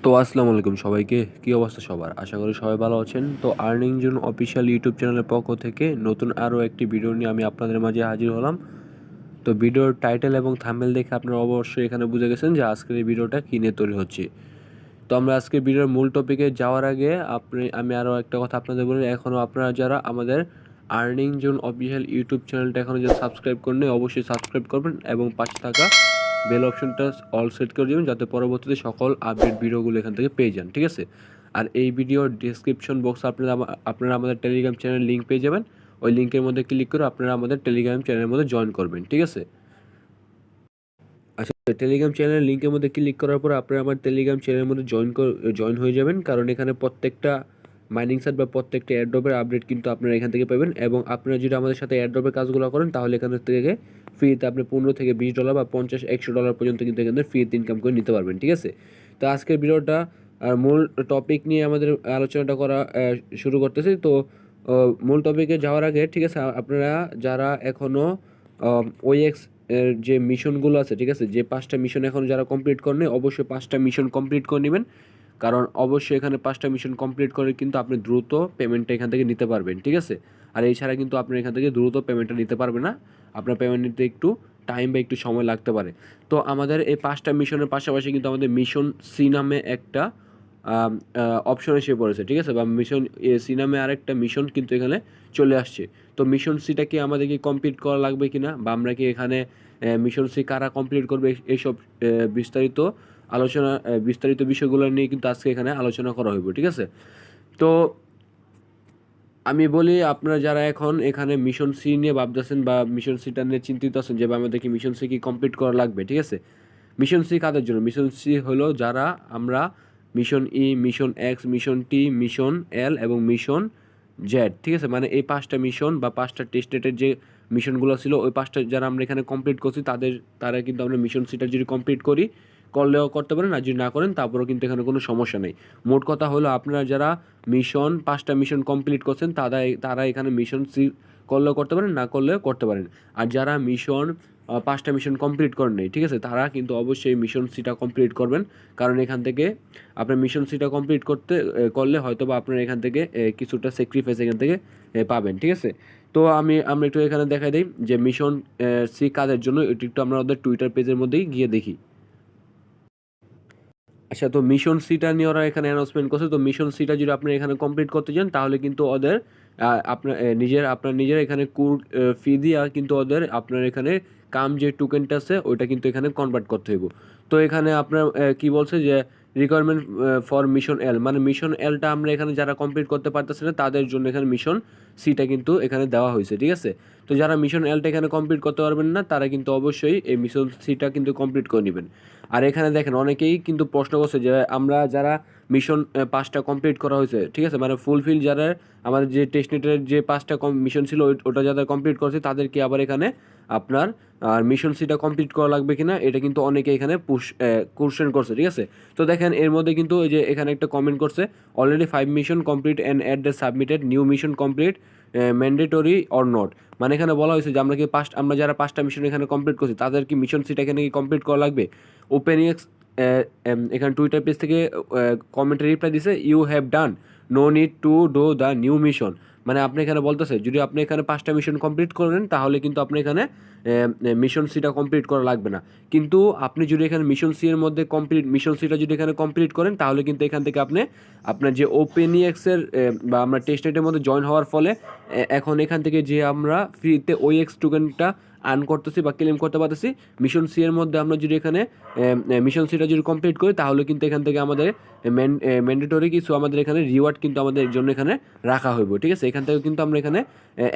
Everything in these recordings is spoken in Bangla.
তো আসসালামু আলাইকুম সবাইকে, কী অবস্থা সবার? আশা করি সবাই ভালো আছেন। তো আর্নিং জোন অফিসিয়াল ইউটিউব চ্যানেলের পক্ষ থেকে নতুন আরও একটি ভিডিও নিয়ে আমি আপনাদের মাঝে হাজির হলাম। তো ভিডিওর টাইটেল এবং থাম্বনেল দেখে আপনারা অবশ্যই এখানে বুঝে গেছেন যে আজকের এই ভিডিওটা কী নিয়ে তৈরি হচ্ছে। তো আমরা আজকে ভিডিওর মূল টপিকে যাওয়ার আগে আমি আরও একটা কথা আপনাদের বলি, এখনও আপনারা যারা আমাদের আর্নিং জোন অফিসিয়াল ইউটিউব চ্যানেলটা এখনও যারা সাবস্ক্রাইব করেননি অবশ্যই সাবস্ক্রাইব করবেন এবং পাশে থাকা বেল অপশনটা অল সেট করে দেবেন যাতে পরবর্তীতে সকল আপডেট ভিডিওগুলো এখান থেকে পেয়ে যান, ঠিক আছে? আর এই ভিডিওর ডিসক্রিপশন বক্সে আপনারা আমাদের টেলিগ্রাম চ্যানেল লিঙ্ক পেয়ে যাবেন। ওই লিঙ্কের মধ্যে ক্লিক করে আপনারা আমাদের টেলিগ্রাম চ্যানেলের মধ্যে জয়েন করবেন, ঠিক আছে? আচ্ছা, টেলিগ্রাম চ্যানেলের লিঙ্কের মধ্যে ক্লিক করার পর আপনারা আমার টেলিগ্রাম চ্যানেলের মধ্যে জয়েন হয়ে যাবেন, কারণ এখানে প্রত্যেকটা মাইনিং সাইট বা প্রত্যেকটা এয়ারড্রপের আপডেট কিন্তু আপনারা এখান থেকে পাবেন। এবং আপনারা যদি আমাদের সাথে এয়ারড্রপের কাজগুলো করেন তাহলে এখান থেকে ফ্রিতে আপনি $15 থেকে $20 বা $50-100 পর্যন্ত কিন্তু এখান থেকে ফ্রিতে ইনকাম করে নিতে পারবেন, ঠিক আছে? তো আজকের ভিডিওটা মূল টপিক নিয়ে আমাদের আলোচনাটা করা শুরু করতেছি। তো মূল টপিকে যাওয়ার আগে, ঠিক আছে, আপনারা যারা এখনও ওএক্স এর যে মিশনগুলো আছে, ঠিক আছে, যে 5টা মিশন এখন যারা কমপ্লিট করেনি অবশ্যই 5টা মিশন কমপ্লিট করে নেবেন, কারণ অবশ্যই এখানে 5টা মিশন কমপ্লিট করে কিন্তু আপনি দ্রুত পেমেন্টটা এখান থেকে নিতে পারবেন, ঠিক আছে? আর এছাড়া কিন্তু আপনি এখান থেকে দ্রুত পেমেন্টটা নিতে পারবেন না, আপনার পেমেন্ট নিতে একটু টাইম বা একটু সময় লাগতে পারে। তো আমাদের এই 5টা মিশনের পাশাপাশি কিন্তু আমাদের মিশন সি নামে একটা অপশন এসে পড়েছে, ঠিক আছে, বা মিশন সি নামে আরেকটা মিশন কিন্তু এখানে চলে আসছে। তো মিশন সিটা কি আমাদেরকে কমপ্লিট করা লাগবে কিনা, বা আমরা কি এখানে মিশন সি কারা কমপ্লিট করবে, এইসব বিস্তারিত বিষয়গুলো নিয়ে কিন্তু আজকে এখানে আলোচনা করা হইব, ঠিক আছে? তো আমি বলি, আপনারা যারা এখন এখানে মিশন সি নিয়ে ভাবতেছেন বা মিশন সিটা নিয়ে চিন্তিত আছেন যে আমাদেরকে মিশন সি কি কমপ্লিট করা লাগবে, ঠিক আছে? মিশন সি কাদের জন্য? মিশন সি হলো যারা আমরা মিশন ই, মিশন এক্স, মিশন টি, মিশন এল এবং মিশন জেড, ঠিক আছে, মানে এই 5টা মিশন বা 5টা টেস্টের যে মিশনগুলো ছিল ওই 5টা যারা আমরা এখানে কমপ্লিট করছি তারা কিন্তু আমরা মিশন সিটা যদি কমপ্লিট করলেও করতে পারেন, আর যদি না করেন তারপরেও কিন্তু এখানে কোনো সমস্যা নেই। মোট কথা হলো, আপনারা যারা 5টা মিশন কমপ্লিট করছেন তারা এখানে মিশন সি করলেও করতে পারেন, না করলেও করতে পারেন। আর যারা 5টা মিশন কমপ্লিট করেন নাই, ঠিক আছে, তারা কিন্তু অবশ্যই মিশন সিটা কমপ্লিট করবেন, কারণ এখান থেকে আপনার মিশন সিটা কমপ্লিট করলে হয়তো বা আপনার এখান থেকে কিছুটা স্যাক্রিফাইস এখান থেকে পাবেন, ঠিক আছে? তো আমরা একটু এখানে দেখাই দিই যে মিশন সি কাদের জন্য, এটি একটু আমরা ওদের টুইটার পেজের মধ্যেই গিয়ে দেখি। আচ্ছা, তো মিশন সিটা নিয়ে ওরা এখানে অ্যানাউন্সমেন্ট করছে। তো মিশন সিটা যদি আপনি এখানে কমপ্লিট করতে চান তাহলে কিন্তু ওদের আপনার নিজের এখানে ফি দিয়ে কিন্তু ওদের আপনার এখানে যে টোকেনটা আছে ওইটা কিন্তু এখানে কনভার্ট করতে হইব। তো এখানে আপনার কি বলছে যে রিকোয়ারমেন্ট ফর মিশন এল, মানে মিশন এলটা আমরা এখানে যারা কমপ্লিট করতে পারতেছে না তাদের জন্য এখানে মিশন সিটা কিন্তু এখানে দেওয়া হয়েছে, ঠিক আছে? তো যারা মিশন এলটা এখানে কমপ্লিট করতে পারবেন না তারা কিন্তু অবশ্যই এই মিশন সিটা কিন্তু কমপ্লিট করে নেবেন। আর এখানে দেখেন অনেকেই কিন্তু প্রশ্ন করছে যে আমরা যারা মিশন 5টা কমপ্লিট করা হয়েছে, ঠিক আছে, মানে ফুলফিল যারা আমাদের যে টেস্টনেটের যে 5টা মিশন ছিল ওটা যারা কমপ্লিট করছে তাদেরকে আবার এখানে আপনার আর মিশন সিটা কমপ্লিট করা লাগবে কিনা এটা কিন্তু অনেকে এখানে কোশ্চেন করছে, ঠিক আছে? তো দেখেন এর মধ্যে কিন্তু এই যে এখানে একটা কমেন্ট করছে, already 5 mission complete and at the submitted new mission complete mandatory or not, মানে এখানে বলা হয়েছে যে আমরা যারা 5টা মিশন এখানে কমপ্লিট করছি তাদের কি মিশন সিটা এখানে কি কমপ্লিট করা লাগবে? ওপেনএক্স এখানে টুইটার পেজ থেকে কমেন্টে রিপ্লাই দিছে, you have done, no need to do the new mission, মানে আপনি এখানে বলতেছে যদি আপনি এখানে 5টা মিশন কমপ্লিট করেন তাহলে কিন্তু আপনি এখানে মিশন সিটা কমপ্লিট করা লাগবে না। কিন্তু আপনি যদি এখানে মিশন সিটা যদি এখানে কমপ্লিট করেন তাহলে কিন্তু এখান থেকে আপনার যে ওপেনএক্সের বা আমরা টেস্টনেটের মধ্যে জয়েন হওয়ার ফলে এখন এখান থেকে যে আমরা ফ্রিতে ওএক্স টোকেনটা আর্ন করতেছি বা ক্লেম করতে পারতেছি, মিশন সি এর মধ্যে আমরা যদি এখানে মিশন সিটা যদি কমপ্লিট করি তাহলে কিন্তু এখান থেকে আমাদের ম্যান্ডেটরি কিছু আমাদের এখানে রিওয়ার্ড কিন্তু আমাদের জন্য এখানে রাখা হইব, ঠিক আছে? এখান থেকে কিন্তু আমরা এখানে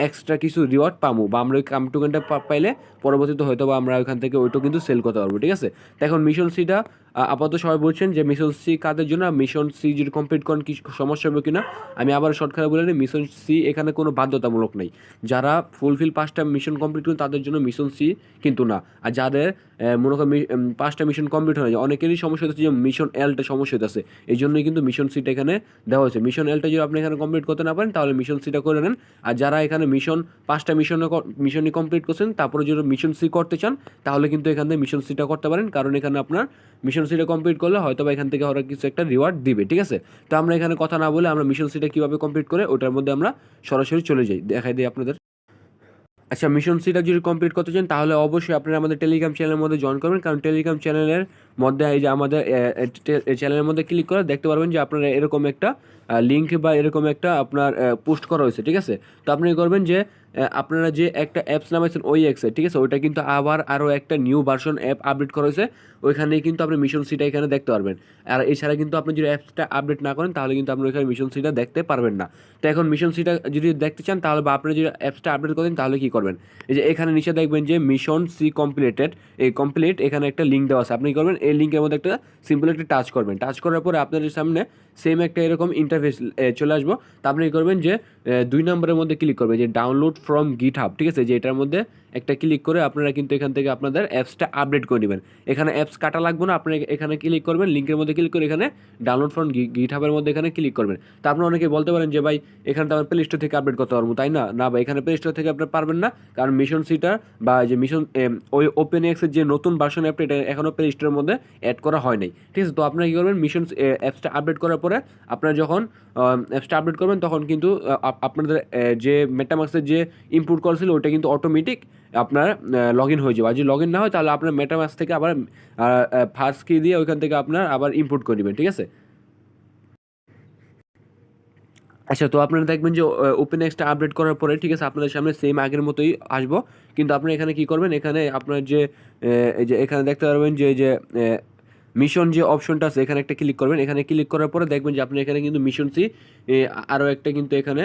এক্সট্রা কিছু রিওয়ার্ড পাবো, বা আমরা ওই টোকেনটা পাইলে পরবর্তীতে হয়তো বা আমরা ওইখান থেকে ওইটা কিন্তু সেল করতে পারবো, ঠিক আছে? তো এখন মিশন সিটা আপাতত সবাই বলছেন যে মিশন সি কাদের জন্য, মিশন সি যদি কমপ্লিট করেন কি সমস্যা হবে কিনা, আমি আবার শর্টকাটে বলে নিই, মিশন সি এখানে কোনো বাধ্যতামূলক নেই। যারা ফুলফিল 5টা মিশন কমপ্লিট করেন তাদের জন্য জন্য মিশন সি কিন্তু না। আর যাদের মনে করেন 5টা মিশন কমপ্লিট হয় না, অনেকেরই সমস্যা হচ্ছে যে মিশন এলটা সমস্যা হইতেছে, এই জন্যই কিন্তু মিশন সিটা এখানে দেওয়া হয়েছে। মিশন এলটা যদি আপনি এখানে কমপ্লিট করতে না পারেন তাহলে মিশন সিটা করে নেন। আর যারা এখানে 5টা মিশনই কমপ্লিট করছেন তারপরে যদি মিশন সি করতে চান তাহলে কিন্তু এখান থেকে মিশন সিটা করতে পারেন, কারণ এখানে আপনার মিশন সিটা কমপ্লিট করলে হয়তো বা এখান থেকে ওরা কিছু একটা রিওয়ার্ড দিবে, ঠিক আছে। তো আমরা এখানে কথা না বলে আমরা মিশন সিটা কীভাবে কমপ্লিট করে ওটার মধ্যে আমরা সরাসরি চলে যাই, দেখাই দিই আপনাদের। আচ্ছা, মিশন সিটা যদি কমপ্লিট করতে চান তাহলে অবশ্যই আপনারা আমাদের টেলিগ্রাম চ্যানেলের মধ্যে জয়েন করবেন, কারণ টেলিগ্রাম চ্যানেলের মধ্যে এই যে আমাদের চ্যানেলের মধ্যে ক্লিক করে দেখতে পারবেন যে আপনারা এরকম একটা লিঙ্ক বা এরকম একটা আপনার পোস্ট করা হয়েছে, ঠিক আছে। তো আপনি করবেন যে আপনারা যে একটা অ্যাপস নামাইছেন ওই অ্যাপসে, ঠিক আছে, ওইটা কিন্তু আবার আরও একটা নিউ ভার্সন অ্যাপ আপডেট করা হয়েছে, ওইখানেই কিন্তু আপনি মিশন সিটা এখানে দেখতে পারবেন। আর এছাড়া কিন্তু আপনি যদি অ্যাপসটা আপডেট না করেন তাহলে কিন্তু আপনি ওইখানে মিশন সিটা দেখতে পারবেন না। তো এখন মিশন সিটা যদি দেখতে চান তাহলে বা আপনি যদি অ্যাপসটা আপডেট করেন তাহলে কী করবেন, এই যে এখানে নিচে দেখবেন যে মিশন সি কমপ্লিটেড, এই কমপ্লিট এখানে একটা লিঙ্ক দেওয়া আছে, আপনি কী করবেন এই লিঙ্কের মধ্যে একটা সিম্পল একটা টাচ করবেন। টাচ করার পরে আপনাদের সামনে সেম একটা এরকম ইন্টারফেস চলে আসবো। তা আপনি কী করবেন যে 2 নম্বরের মধ্যে ক্লিক করবেন যে ডাউনলোড ফ্রম গিটহাব, ঠিক আছে, যে এটার মধ্যে একটা ক্লিক করে আপনারা কিন্তু এখান থেকে আপনাদের অ্যাপসটা আপডেট করে নেবেন। এখানে অ্যাপস কাটা লাগবে না, আপনি এখানে ক্লিক করবেন, লিঙ্কের মধ্যে ক্লিক করে এখানে ডাউনলোড ফ্রম গিটহাবের মধ্যে এখানে ক্লিক করবেন। তা আপনি অনেকে বলতে পারেন যে ভাই এখানে তো আমার প্লে স্টোর থেকে আপডেট করতে পারবো, তাই না? না ভাই, এখানে প্লে স্টোর থেকে আপনি পারবেন না, কারণ মিশন সিটা বা যে মিশন ওই ওপেন এক্সের যে নতুন ভার্সন অ্যাপটা এটা এখনও প্লে স্টোরের মধ্যে অ্যাড করা হয় নাই, ঠিক আছে। তো আপনারা কী করবেন, মিশন অ্যাপসটা আপডেট করার পরে আপনারা যখন অ্যাপসটা আপডেট করবেন তখন কিন্তু আপনাদের যে মেটামাক্সের যে ইনপুট করা ছিল ওটা কিন্তু অটোমেটিক আপনার লগ ইন হয়ে যাবে। আর যদি লগ ইন না হয় তাহলে আপনার মেটামাক্স থেকে আবার ফার্স্ট কি দিয়ে ওইখান থেকে আপনার আবার ইনপুট করে নেবেন, ঠিক আছে। আচ্ছা, তো আপনারা দেখবেন যে ওপেন এক্সটা আপডেট করার পরে, ঠিক আছে, আপনাদের সামনে সেম আগের মতোই আসবো। কিন্তু আপনি এখানে কী করবেন, এখানে আপনার যে এই যে এখানে দেখতে পারবেন যে এই যে মিশন যে অপশনটা আছে এখানে একটা ক্লিক করবেন। এখানে ক্লিক করার পরে দেখবেন যে আপনি এখানে কিন্তু মিশন সি আরও একটা কিন্তু এখানে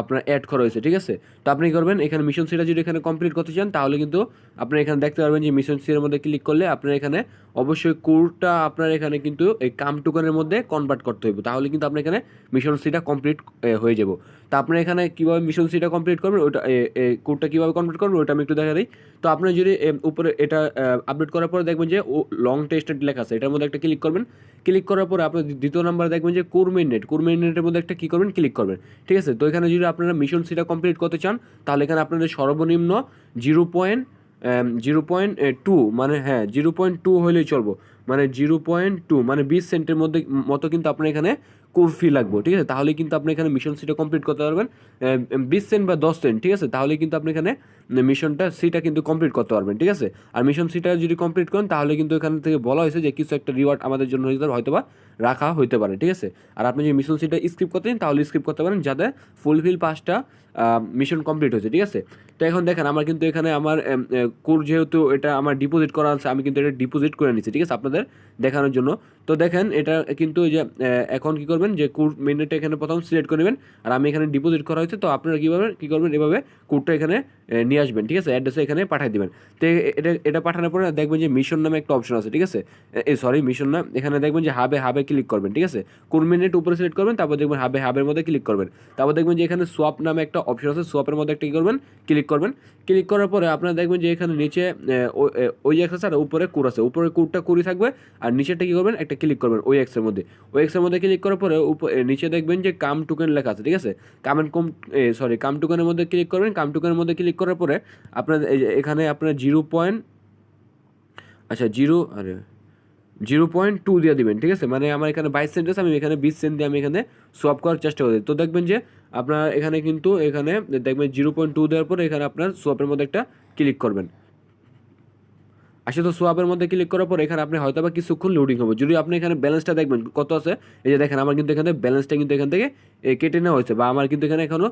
আপনার অ্যাড করা হয়েছে, ঠিক আছে। তো আপনি কী করবেন, এখানে মিশন সিটা যদি এখানে কমপ্লিট করতে চান তাহলে কিন্তু আপনি এখানে দেখতে পারবেন যে মিশন সি এর মধ্যে ক্লিক করলে আপনার এখানে অবশ্যই কোডটা আপনার এখানে কিন্তু এই কাম টোকেনের মধ্যে কনভার্ট করতে হবে, তাহলে কিন্তু আপনার এখানে মিশন সিটা কমপ্লিট হয়ে যাব। তা আপনার এখানে কীভাবে মিশন সিটা কমপ্লিট করবেন ওইটা কোডটা কীভাবে কনভার্ট করবেন ওইটা আমি একটু দেখা দিই। তো আপনার যদি উপরে এটা আপডেট করার পরে দেখবেন যে লং টেস্টেড লেখা আছে, এটার মধ্যে একটা ক্লিক করবেন। ক্লিক করার পরে আপনার দ্বিতীয় নাম্বারে দেখবেন যে কোরমেনেটের মধ্যে একটা কী করবেন, ক্লিক করবেন, ঠিক আছে। তো এখানে যদি আপনারা মিশন সিটা কমপ্লিট করতে চান তাহলে এখানে আপনাদের সর্বনিম্ন 0.2 মানে 0.2 হলেই চলবো, মানে 0.2 মানে 20 সেন্টের মধ্যে মতো কিন্তু আপনার এখানে কোর ফি লাগবে, ঠিক আছে। তাহলে কিন্তু আপনি এখানে মিশন সিটা কমপ্লিট করতে পারবেন 20 সেন্ট বা 10 সেন্ট, ঠিক আছে। তাহলে কিন্তু আপনি এখানে মিশনটা সিটা কিন্তু কমপ্লিট করতে পারবেন, ঠিক আছে। আর মিশন সিটা যদি কমপ্লিট করেন তাহলে কিন্তু এখান থেকে বলা হয়েছে যে কিছু একটা রিওয়ার্ড আমাদের জন্য হয়তো বা রাখা হইতে পারে, ঠিক আছে। আর আপনি যদি মিশন সিটা স্কিপ করতে চান তাহলে স্কিপ করতে পারেন, যাতে ফুলফিল 5টা মিশন কমপ্লিট হয়েছে, ঠিক আছে। তো এখন দেখেন আমার কিন্তু এখানে আমার কোর যেহেতু এটা আমার ডিপোজিট করা আছে আমি কিন্তু এটা ডিপোজিট করে নিচ্ছি, ঠিক আছে, আপনাদের দেখানোর জন্য। তো দেখেন এটা কিন্তু এই যে এখন কী করবেন যে কোড মেনুটা এখানে প্রথম সিলেক্ট করে নেবেন, আর আমি এখানে ডিপোজিট করা হয়েছে, তো আপনারা কী করবেন এভাবে কোডটা এখানে নিয়ে আসবেন, ঠিক আছে, অ্যাড্রেসে এখানে পাঠিয়ে দেবেন। তো এটা পাঠানোর পরে দেখবেন যে মিশন নামে একটা অপশন আছে, ঠিক আছে, মিশন না, এখানে দেখবেন যে হাবে ক্লিক করবেন, ঠিক আছে, কোড মেনুটা উপরে সিলেক্ট করবেন, তারপর দেখবেন হাবের মধ্যে ক্লিক করবেন, তারপর দেখবেন যে এখানে সোয়াপ নামে একটা অপশন আছে, সোয়াপের মধ্যে একটা কী করবেন, ক্লিক করবেন। ক্লিক করার পরে আপনারা দেখবেন যে এখানে নিচে ওই এক্স আর উপরে কোড আছে, উপরে কোডটা কুড়ি থাকবে, আর নিচেরটা কী করবেন একটা ক্লিক করবেন ওই এক্সের মধ্যে। ওই এক্সের মধ্যে ক্লিক করার পরে নিচে দেখবেন যে কাম টোকেন লেখা আছে, ঠিক আছে, কাম টোকেনের মধ্যে ক্লিক করবেন। কাম টোকেনের মধ্যে ক্লিক করার পরে আপনার এখানে আপনার 0.2 দিয়ে দিবেন, ঠিক আছে, মানে আমার এখানে 22 সেন্ট আছে, আমি এখানে 20 সেন্ট দিয়ে আমি এখানে সোয়াপ করার চেষ্টা করি। তো দেখবেন যে আপনার এখানে কিন্তু এখানে দেখবেন 0.2 দেওয়ার পরে এখানে আপনার সোয়াপের মধ্যে একটা ক্লিক করবেন। আসলে তো সোয়াপের মধ্যে ক্লিক করার পর এখানে আপনি হয়তো বা কিছুক্ষণ লোডিং হবে। যদি আপনি এখানে ব্যালেন্সটা দেখবেন কত আছে, এই যে দেখেন আমার কিন্তু এখানে ব্যালেন্সটা কিন্তু এখান থেকে কেটে নেওয়া হয়েছে, বা আমার কিন্তু এখানে এখনও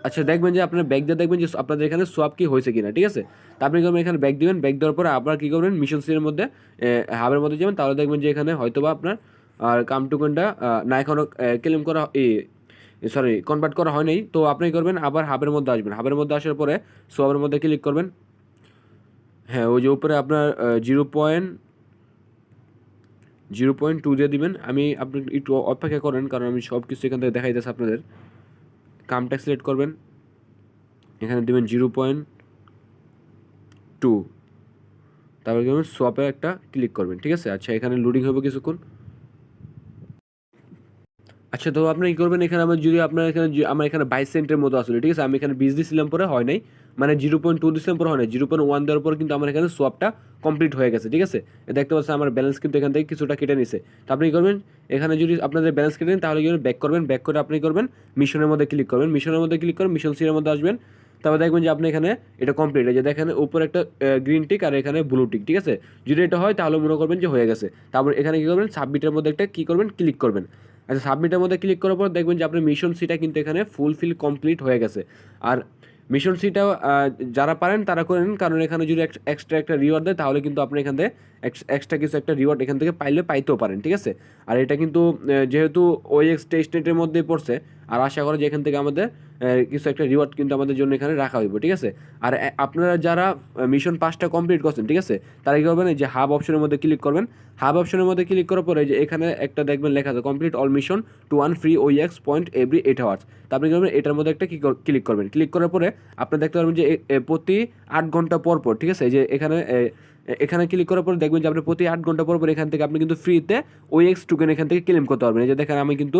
আচ্ছা দেখবেন যে আপনার ব্যাক দিয়ে দেখবেন যে আপনাদের এখানে সোয়াপ কি হয়েছে কিনা, ঠিক আছে। তা আপনি করবেন এখানে ব্যাক দিবেন, ব্যাক দেওয়ার পরে আবার কী করবেন মিশন সির মধ্যে হাবের মধ্যে যাবেন, তাহলে দেখবেন যে এখানে হয়তো বা আপনার কাম টোকেনটা না এখনও ক্লেম করা কনভার্ট করা হয় নাই। তো আপনি করবেন আবার হাবের মধ্যে আসবেন, হাবের মধ্যে আসার পরে সোয়াবের মধ্যে ক্লিক করবেন। ওই যে উপরে আপনার 0.2 দিয়ে দিবেন। আপনি একটু অপেক্ষা করেন, কারণ আমি সব কিছু এখান থেকে দেখাইতেছি আপনাদের। কামটা সিলেক্ট করবেন, এখানে দেবেন 0.2, টু, তারপরে কি করবেন সোয়াপে একটা ক্লিক করবেন, ঠিক আছে। আচ্ছা এখানে লোডিং হবে কিছুক্ষণ। আচ্ছা তো আপনি কি করবেন, এখানে আমার যদি আপনার এখানে আমার এখানে 22 সেন্টের মতো আসলে, ঠিক আছে। আমি এখানে 20 দিছিলাম পরে হয় নাই, মানে 0.2 দিছিলাম পরে হয় নাই, 0.1 দেওয়ার পর কিন্তু আমার এখানে সোয়াপটা কমপ্লিট হয়ে গেছে, ঠিক আছে। দেখতে পাচ্ছেন আমার ব্যালেন্স কিন্তু এখান থেকে কিছুটা কেটে নিছে। তো আপনি কি করবেন, এখানে যদি আপনাদের ব্যালেন্স কেটে নেন তাহলে কি ব্যাক করবেন, ব্যাক করে আপনি করবেন মিশনের মধ্যে ক্লিক করবেন, মিশনের মধ্যে ক্লিক করবেন, মিশন সির মধ্যে আসবেন। তারপর দেখবেন যে আপনি এখানে এটা কমপ্লিট, এই যে দেখেন উপরে একটা গ্রিন টিক আর এখানে ব্লু টিক, ঠিক আছে। যদি এটা হয় তাহলে মনে করবেন যে হয়ে গেছে। তারপর এখানে কি করবেন, সাবমিটের মধ্যে একটা কি করবেন, ক্লিক করবেন। আচ্ছা সাবমিটের মধ্যে ক্লিক করার পর দেখবেন যে আপনার মিশন সিটা কিন্তু এখানে ফুলফিল কমপ্লিট হয়ে গেছে। আর মিশন সিটা যারা পারেন তারা করে নিন, কারণ এখানে যদি এক্সট্রা একটা রিওয়ার্ড দেয় তাহলে কিন্তু আপনি এখান থেকে এক্সট্রা কিছু একটা রিওয়ার্ড এখান থেকে পাইতেও পারেন, ঠিক আছে। আর এটা কিন্তু যেহেতু OX টেস্টনেটের মধ্যে পড়ছে, আর আশা করি যে এখান থেকে আমাদের কিছু একটা রিওয়ার্ড কিন্তু আমাদের জন্য এখানে রাখা হইব, ঠিক আছে। আর আপনারা যারা মিশন 5টা কমপ্লিট করছেন, ঠিক আছে, তারা কী করবেন, এই যে হাব অপশনের মধ্যে ক্লিক করবেন। হাব অপশনের মধ্যে ক্লিক করার পরে যে এখানে একটা দেখবেন লেখা আছে complete all mission to 1 free OX point every 8 hours. তা আপনি করবেন এটার মধ্যে একটা ক্লিক করবেন। ক্লিক করার পরে আপনি দেখতে পারবেন যে প্রতি 8 ঘন্টা পর পর, ঠিক আছে, যে এখানে ক্লিক করার পরে দেখবেন যে আপনি প্রতি 8 ঘন্টা পর পর এখান থেকে আপনি কিন্তু ফ্রিতে OX টোকেন এখান থেকে ক্লেম করতে পারবেন। এই যে দেখেন আমি কিন্তু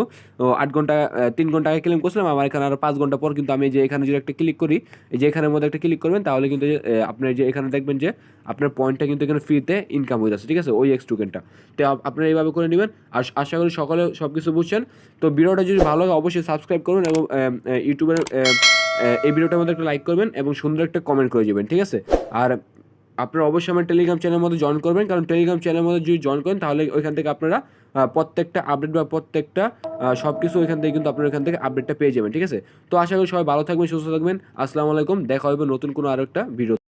8 ঘন্টা 3 ঘন্টা আগে ক্লেম করছিলাম, আমার এখানে আরও 5 ঘন্টা পর কিন্তু আমি যে এখানে যদি একটা ক্লিক করি, এই যে এখানের মধ্যে একটা ক্লিক করবেন তাহলে কিন্তু আপনার যে এখানে দেখবেন যে আপনার পয়েন্টটা কিন্তু এখানে ফ্রিতে ইনকাম হয়ে যাচ্ছে, ঠিক আছে, OX টোকেনটা। তো আপনারা এইভাবে করে নেবেন। আর আশা করি সকলে সব কিছু বুঝছেন। তো ভিডিওটা যদি ভালো লাগে অবশ্যই সাবস্ক্রাইব করুন এবং ইউটিউবের এই ভিডিওটার মধ্যে একটা লাইক করবেন এবং সুন্দর একটা কমেন্ট করে যাবেন, ঠিক আছে। আর আপনারা অবশ্যই আমার টেলিগ্রাম চ্যানেলের মধ্যে জয়েন করবেন, কারণ টেলিগ্রাম চ্যানেলের মধ্যে যদি জয়েন করেন তাহলে ওইখান থেকে আপনারা প্রত্যেকটা আপডেট বা প্রত্যেকটা সব কিছু ওইখান থেকে কিন্তু আপনারা ওইখান থেকে আপডেটটা পেয়ে যাবেন, ঠিক আছে। তো আশা করি সবাই ভালো থাকবেন, সুস্থ থাকবেন। আসসালামু আলাইকুম, দেখা হবে নতুন কোনো আরও একটা ভিডিও।